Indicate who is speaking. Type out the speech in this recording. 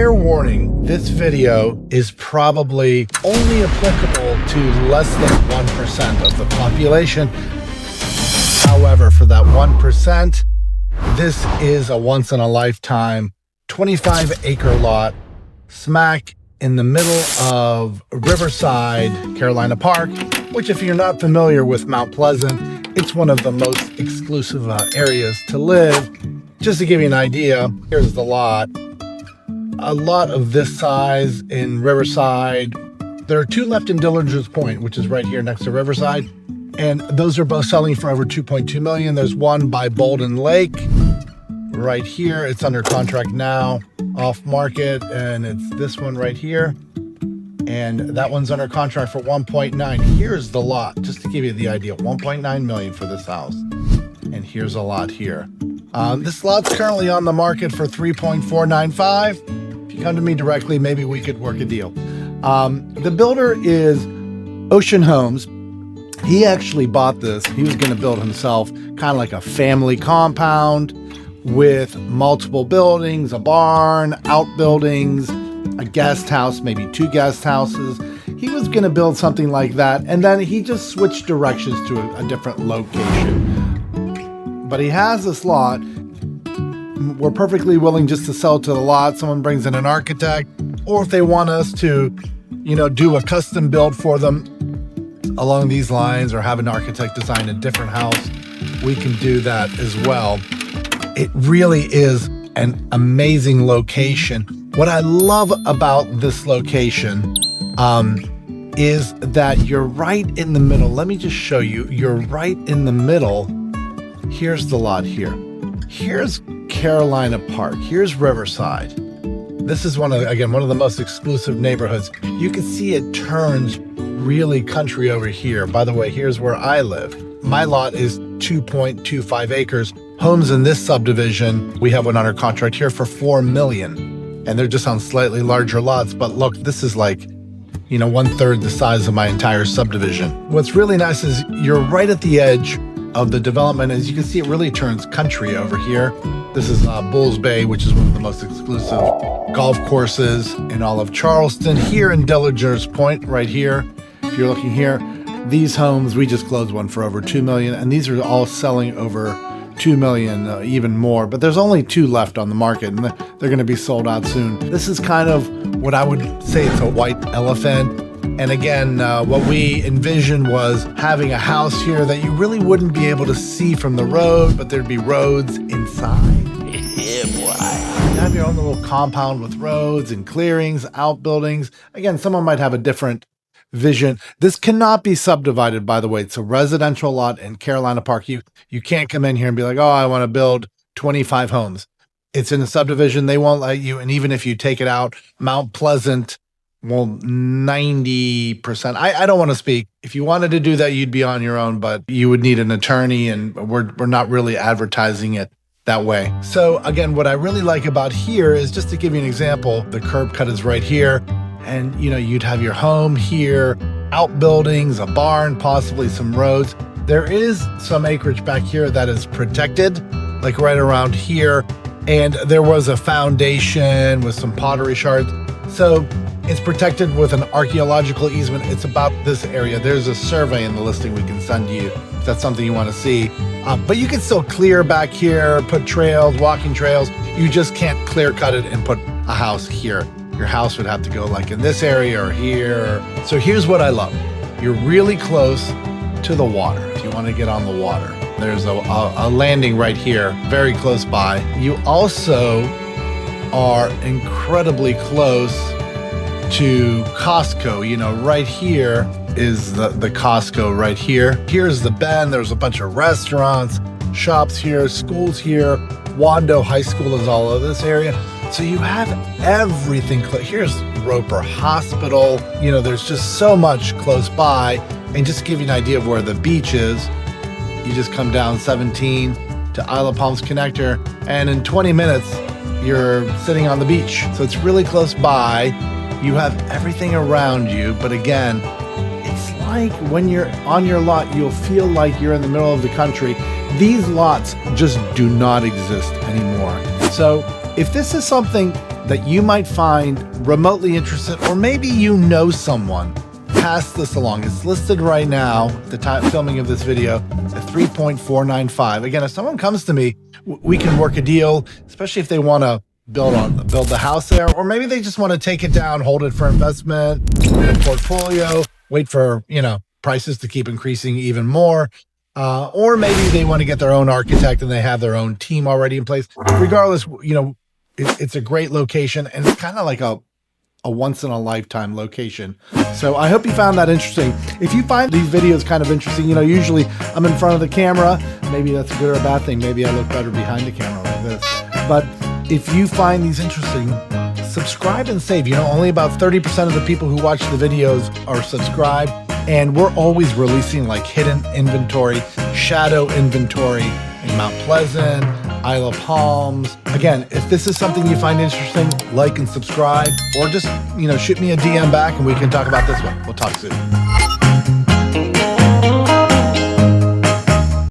Speaker 1: fair warning, this video is probably only applicable to less than 1% of the population. However, for that 1%, this is a once-in-a-lifetime 25-acre lot smack in the middle of Riverside, Carolina Park, which, if you're not familiar with Mount Pleasant, it's one of the most exclusive areas to live. Just to give you an idea, here's the lot. A lot of this size in Riverside. There are two left in Dillinger's Point, which is right here next to Riverside, and those are both selling for over $2.2 million. There's one by Bolden Lake right here. It's under contract now, off market, and it's this one right here. And that one's under contract for 1.9. Here's the lot, just to give you the idea, 1.9 million for this house. And here's a lot here. This lot's currently on the market for 3.495. If you come to me directly, maybe we could work a deal. The builder is Ocean Homes. He actually bought this. He was going to build himself kind of like a family compound with multiple buildings, a barn, outbuildings, a guest house, maybe two guest houses. He was going to build something like that, and then he just switched directions to a different location. But he has this lot. We're perfectly willing just to sell to the lot. Someone brings in an architect, or if they want us to, do a custom build for them along these lines, or have an architect design a different house, we can do that as well. It really is an amazing location. What I love about this location is that you're right in the middle. Let me just show you. You're right in the middle. Here's the lot here. Here's Carolina Park. Here's Riverside. This is one of the most exclusive neighborhoods. You can see it turns really country over here. By the way, here's where I live. My lot is 2.25 acres. Homes in this subdivision, we have one under contract here for $4 million. And they're just on slightly larger lots. But look, this is like, 1/3 the size of my entire subdivision. What's really nice is you're right at the edge of the development. As you can see, it really turns country over here. This is Bulls Bay, which is one of the most exclusive golf courses in all of Charleston. Here in Dillinger's Point, right here, if you're looking here, these homes, we just closed one for over $2 million, and these are all selling over $2 million, even more. But there's only two left on the market, and they're going to be sold out soon. This is kind of what I would say it's a white elephant. And again, what we envisioned was having a house here that you really wouldn't be able to see from the road, but there'd be roads inside. Yeah, boy. You have your own little compound with roads and clearings, outbuildings. Again, someone might have a different vision. This cannot be subdivided, by the way. It's a residential lot in Carolina Park. You can't come in here and be like, oh, I want to build 25 homes. It's in a subdivision. They won't let you. And even if you take it out, Mount Pleasant, well, 90%. I don't want to speak. If you wanted to do that, you'd be on your own, but you would need an attorney, and we're not really advertising it that way. So again, what I really like about here is, just to give you an example, the curb cut is right here. And, you'd have your home here, outbuildings, a barn, possibly some roads. There is some acreage back here that is protected, like right around here. And there was a foundation with some pottery shards. So it's protected with an archaeological easement. It's about this area. There's a survey in the listing we can send you if that's something you want to see. But you can still clear back here, put trails, walking trails. You just can't clear cut it and put a house here. Your house would have to go like in this area or here. So here's what I love. You're really close to the water if you want to get on the water. There's a landing right here, very close by. You also are incredibly close to Costco. Right here is the Costco right here. Here's the bend. There's a bunch of restaurants, shops here, schools here. Wando High School is all over this area. So you have everything. Here's Roper Hospital. There's just so much close by. And just to give you an idea of where the beach is, you just come down 17 to Isle of Palms Connector, and in 20 minutes, you're sitting on the beach. So it's really close by. You have everything around you. But again, it's like when you're on your lot, you'll feel like you're in the middle of the country. These lots just do not exist anymore. So if this is something that you might find remotely interested, or maybe you know someone, pass this along. It's listed right now, the time filming of this video, at 3.495. Again, if someone comes to me, we can work a deal, especially if they want to build the house there, or maybe they just want to take it down, hold it for investment in a portfolio, wait for, prices to keep increasing even more. Or maybe they want to get their own architect and they have their own team already in place. Regardless, it's a great location, and it's kind of like a once in a lifetime location. So I hope you found that interesting. If you find these videos kind of interesting, usually I'm in front of the camera. Maybe that's a good or a bad thing. Maybe I look better behind the camera like this. But if you find these interesting, subscribe and save. Only about 30% of the people who watch the videos are subscribed. And we're always releasing like hidden inventory, shadow inventory in Mount Pleasant, Isle of Palms. Again, if this is something you find interesting, like and subscribe, or just, shoot me a DM back and we can talk about this one. We'll talk soon.